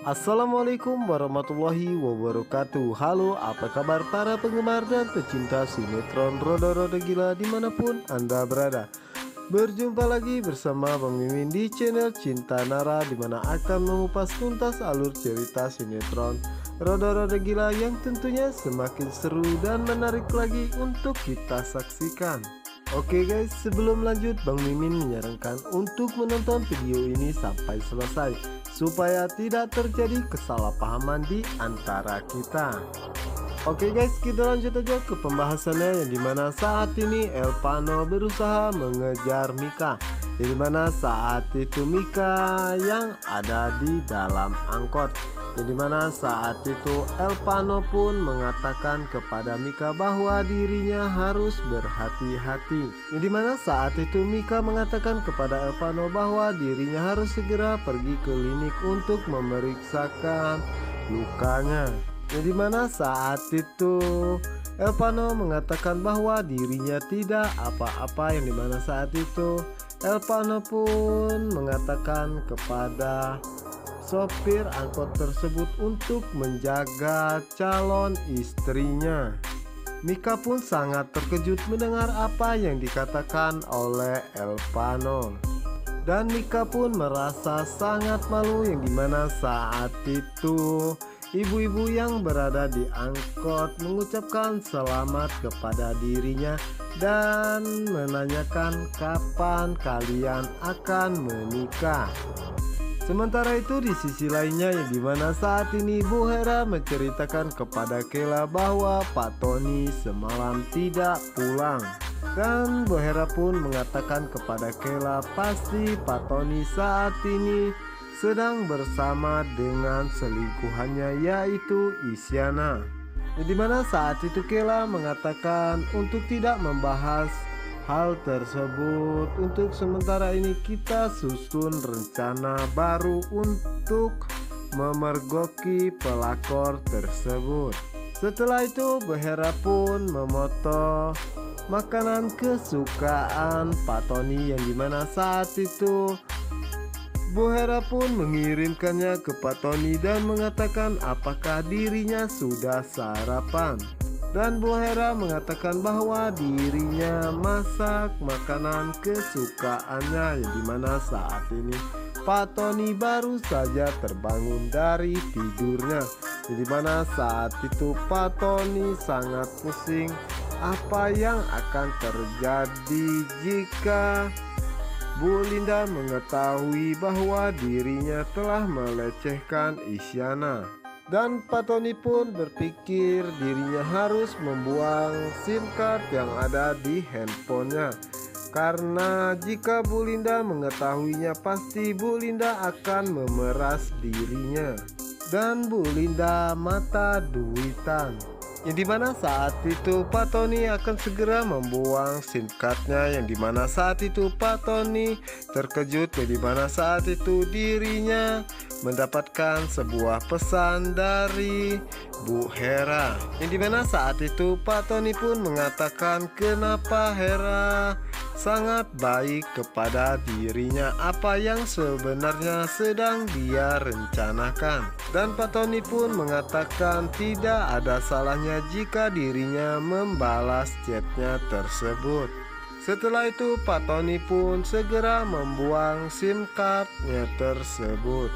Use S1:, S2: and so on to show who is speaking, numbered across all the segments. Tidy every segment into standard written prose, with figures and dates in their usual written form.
S1: Assalamualaikum warahmatullahi wabarakatuh. Halo, apa kabar para penggemar dan pecinta sinetron Roda-Roda Gila dimanapun Anda berada. Berjumpa lagi bersama Bang Mimin di channel Cinta Nara, dimana akan mengupas tuntas alur cerita sinetron Roda-Roda Gila yang tentunya semakin seru dan menarik lagi untuk kita saksikan. Oke guys, sebelum lanjut Bang Mimin menyarankan untuk menonton video ini sampai selesai supaya tidak terjadi kesalahpahaman di antara kita. Oke guys, kita lanjut aja ke pembahasannya, yang dimana saat ini Elvano berusaha mengejar Mika, yang dimana saat itu Mika yang ada di dalam angkot, yang dimana saat itu Elvano pun mengatakan kepada Mika bahwa dirinya harus berhati-hati, yang dimana saat itu Mika mengatakan kepada Elvano bahwa dirinya harus segera pergi ke klinik untuk memeriksakan lukanya. Yang dimana saat itu Elvano mengatakan bahwa dirinya tidak apa-apa, yang dimana saat itu Elvano pun mengatakan kepada sopir angkot tersebut untuk menjaga calon istrinya. Mika pun sangat terkejut mendengar apa yang dikatakan oleh Elvano, dan Mika pun merasa sangat malu, yang dimana saat itu ibu-ibu yang berada di angkot mengucapkan selamat kepada dirinya dan menanyakan kapan kalian akan menikah. Sementara itu di sisi lainnya, yang dimana saat ini Bu Hera menceritakan kepada Kela bahwa Pak Tony semalam tidak pulang, dan Bu Hera pun mengatakan kepada Kela pasti Pak Tony saat ini sedang bersama dengan selingkuhannya, yaitu Isyana. Yang dimana saat itu Kela mengatakan untuk tidak membahas hal tersebut. Untuk sementara ini kita susun rencana baru untuk memergoki pelakor tersebut. Setelah itu Bu Hera pun memoto makanan kesukaan Pak Tony, yang dimana saat itu Bu Hera pun mengirimkannya ke Pak Tony dan mengatakan apakah dirinya sudah sarapan. Dan Bu Hera mengatakan bahwa dirinya masak makanan kesukaannya, yang dimana saat ini Pak Tony baru saja terbangun dari tidurnya, yang dimana saat itu Pak Tony sangat pusing apa yang akan terjadi jika Bu Linda mengetahui bahwa dirinya telah melecehkan Isyana. Dan Pak Tony pun berpikir dirinya harus membuang SIM card yang ada di handphonenya, karena jika Bu Linda mengetahuinya pasti Bu Linda akan memeras dirinya, dan Bu Linda mata duitan. Yang dimana saat itu Pak Tony akan segera membuang SIM cardnya, yang dimana saat itu Pak Tony terkejut, yang dimana saat itu dirinya mendapatkan sebuah pesan dari Bu Hera, yang dimana saat itu Pak Tony pun mengatakan kenapa Hera sangat baik kepada dirinya, apa yang sebenarnya sedang dia rencanakan. Dan Pak Tony pun mengatakan tidak ada salahnya jika dirinya membalas chatnya tersebut. Setelah itu Pak Tony pun segera membuang SIM cardnya tersebut.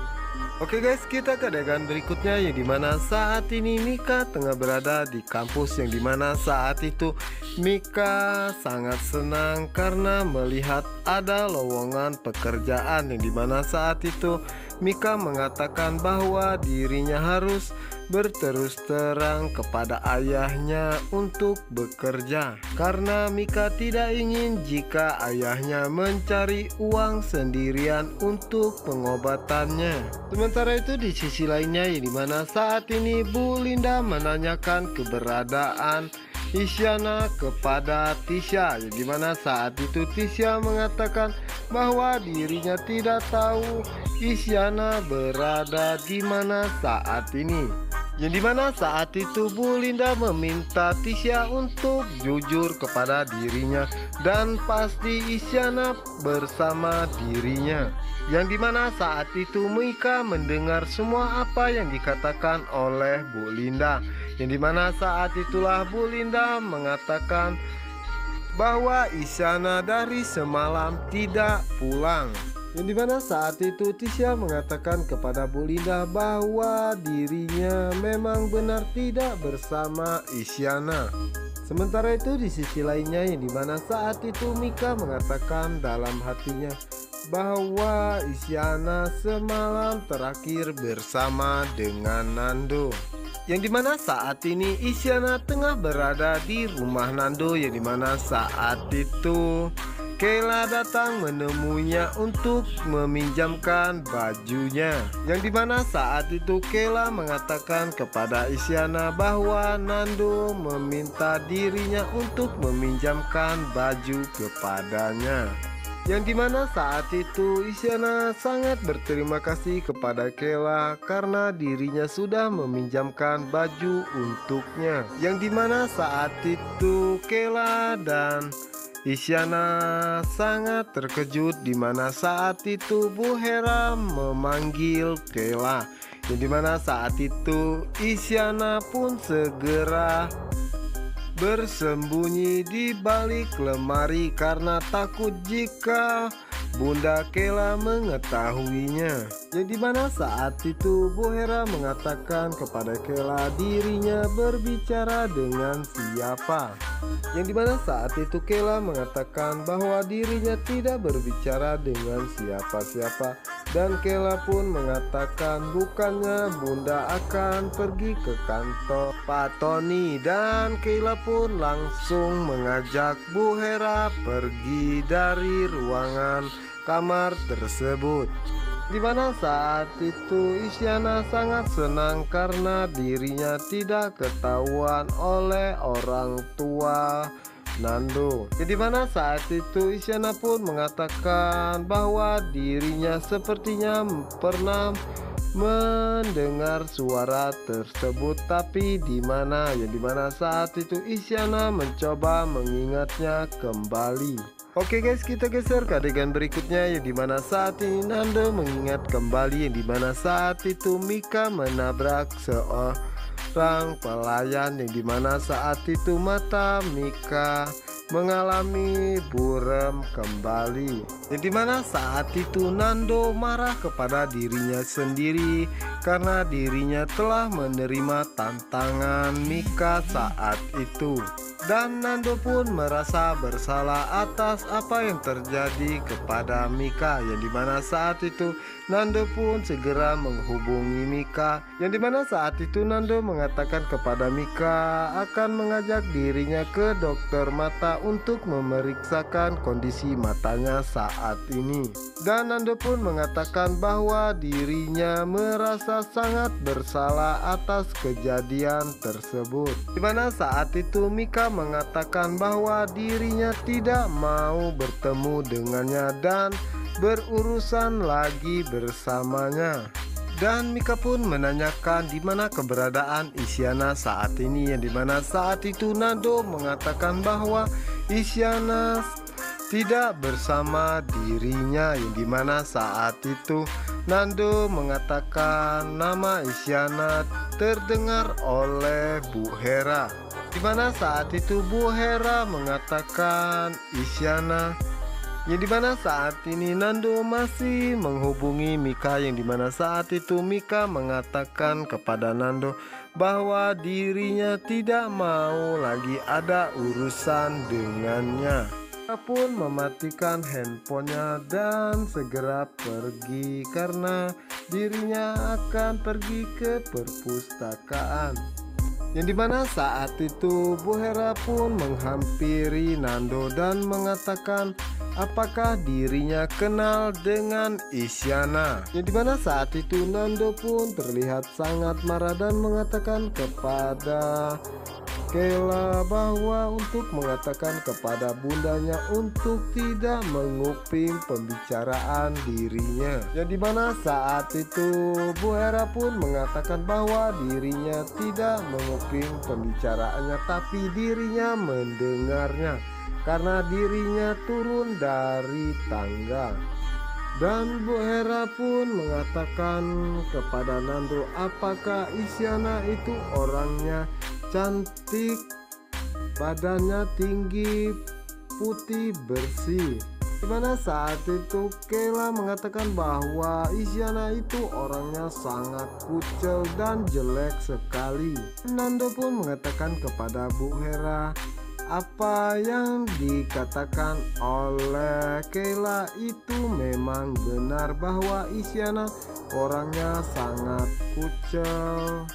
S1: Oke guys, kita ke adegan berikutnya, yang dimana saat ini Mika tengah berada di kampus, yang dimana saat itu Mika sangat senang karena melihat ada lowongan pekerjaan, yang dimana saat itu Mika mengatakan bahwa dirinya harus berterus terang kepada ayahnya untuk bekerja, karena Mika tidak ingin jika ayahnya mencari uang sendirian untuk pengobatannya. Sementara itu di sisi lainnya, yang dimana saat ini Bu Linda menanyakan keberadaan Isyana kepada Tisha, yang dimana saat itu Tisha mengatakan bahwa dirinya tidak tahu Isyana berada di mana saat ini. Yang dimana saat itu Bu Linda meminta Tisha untuk jujur kepada dirinya dan pasti Isyana bersama dirinya. Yang dimana saat itu Mika mendengar semua apa yang dikatakan oleh Bu Linda. Yang dimana saat itulah Bu Linda mengatakan bahwa Isyana dari semalam tidak pulang. Yang dimana saat itu Tisha mengatakan kepada Bu Linda bahwa dirinya memang benar tidak bersama Isyana. Sementara itu di sisi lainnya yang dimana saat itu Mika mengatakan dalam hatinya bahwa Isyana semalam terakhir bersama dengan Nando. Yang dimana saat ini Isyana tengah berada di rumah Nando. Yang dimana saat itu Kayla datang menemuinya untuk meminjamkan bajunya. Yang dimana saat itu Kayla mengatakan kepada Isyana bahwa Nando meminta dirinya untuk meminjamkan baju kepadanya. Yang dimana saat itu Isyana sangat berterima kasih kepada Kayla karena dirinya sudah meminjamkan baju untuknya. Yang dimana saat itu Kayla dan Isyana sangat terkejut di mana saat itu Bu Hera memanggil Kayla. Yang dimana saat itu Isyana pun segera bersembunyi di balik lemari karena takut jika Bunda Kayla mengetahuinya. Yang dimana saat itu Bu Hera mengatakan kepada Kayla dirinya berbicara dengan siapa. Yang dimana saat itu Kayla mengatakan bahwa dirinya tidak berbicara dengan siapa-siapa. Dan Kayla pun mengatakan bukannya Bunda akan pergi ke kantor Pak Tony. Dan Kayla pun langsung mengajak Bu Hera pergi dari ruangan kamar tersebut. Di mana saat itu Isyana sangat senang karena dirinya tidak ketahuan oleh orang tua Nando. Jadi mana saat itu Isyana pun mengatakan bahwa dirinya sepertinya pernah mendengar suara tersebut, tapi di mana? Yang dimana saat itu Isyana mencoba mengingatnya kembali. Oke guys, kita geser ke adegan berikutnya yang dimana saat ini Nando mengingat kembali yang dimana saat itu Mika menabrak seorang pelayan. Yang dimana saat itu mata Mika mengalami buram kembali. Yang dimana saat itu Nando marah kepada dirinya sendiri karena dirinya telah menerima tantangan Mika saat itu. Dan Nando pun merasa bersalah atas apa yang terjadi kepada Mika. Yang dimana saat itu Nando pun segera menghubungi Mika. Yang dimana saat itu Nando mengatakan kepada Mika akan mengajak dirinya ke dokter mata untuk memeriksakan kondisi matanya saat ini. Dan Nando pun mengatakan bahwa dirinya merasa sangat bersalah atas kejadian tersebut. Dimana saat itu Mika mengatakan bahwa dirinya tidak mau bertemu dengannya dan berurusan lagi bersamanya. Dan Mika pun menanyakan di mana keberadaan Isyana saat ini. Yang dimana saat itu Nando mengatakan bahwa Isyana tidak bersama dirinya. Yang dimana saat itu Nando mengatakan nama Isyana terdengar oleh Bu Hera. Di mana saat itu Bu Hera mengatakan Isyana. Yang dimana saat ini Nando masih menghubungi Mika. Yang dimana saat itu Mika mengatakan kepada Nando bahwa dirinya tidak mau lagi ada urusan dengannya. Mika pun mematikan handphonenya dan segera pergi karena dirinya akan pergi ke perpustakaan. Yang dimana saat itu Bu Hera pun menghampiri Nando dan mengatakan apakah dirinya kenal dengan Isyana. Yang dimana saat itu Nando pun terlihat sangat marah dan mengatakan kepada Kayla bahwa untuk mengatakan kepada bundanya untuk tidak menguping pembicaraan dirinya. Yang dimana saat itu Bu Hera pun mengatakan bahwa dirinya tidak menguping pembicaraannya, tapi dirinya mendengarnya karena dirinya turun dari tangga. Dan Bu Hera pun mengatakan kepada Nando, apakah Isyana itu orangnya cantik, badannya tinggi, putih, bersih. Dimana saat itu Kayla mengatakan bahwa Isyana itu orangnya sangat kucel dan jelek sekali. Nando pun mengatakan kepada Bu Hera, apa yang dikatakan oleh Kayla itu memang benar bahwa Isyana orangnya sangat kucel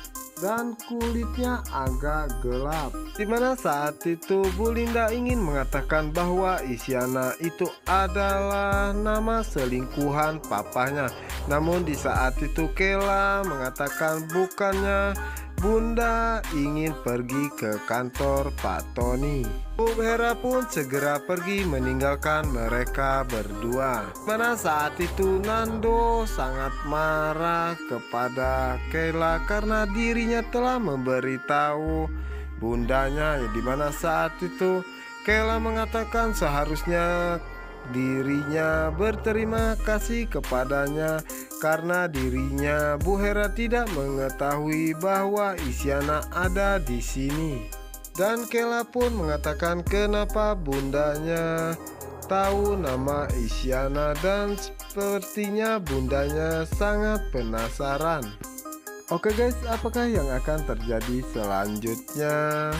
S1: dan kulitnya agak gelap. Dimana saat itu Bu Linda ingin mengatakan bahwa Isyana itu adalah nama selingkuhan papanya. Namun di saat itu Kayla mengatakan bukannya, Bunda ingin pergi ke kantor Pak Tony. Bu Hera pun segera pergi meninggalkan mereka berdua. Mana saat itu Nando sangat marah kepada Kayla karena dirinya telah memberitahu bundanya. Dimana saat itu Kayla mengatakan seharusnya dirinya berterima kasih kepadanya karena dirinya Bu Hera tidak mengetahui bahwa Isyana ada di sini. Dan Kayla pun mengatakan kenapa bundanya tahu nama Isyana dan sepertinya bundanya sangat penasaran. Oke guys, apakah yang akan terjadi selanjutnya?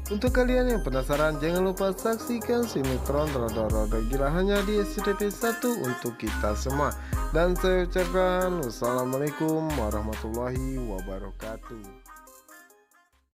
S1: Untuk kalian yang penasaran, jangan lupa saksikan sinetron Rodo-Rodo Gila hanya di SCTV 1 untuk kita semua. Dan saya ucapkan wassalamualaikum warahmatullahi wabarakatuh.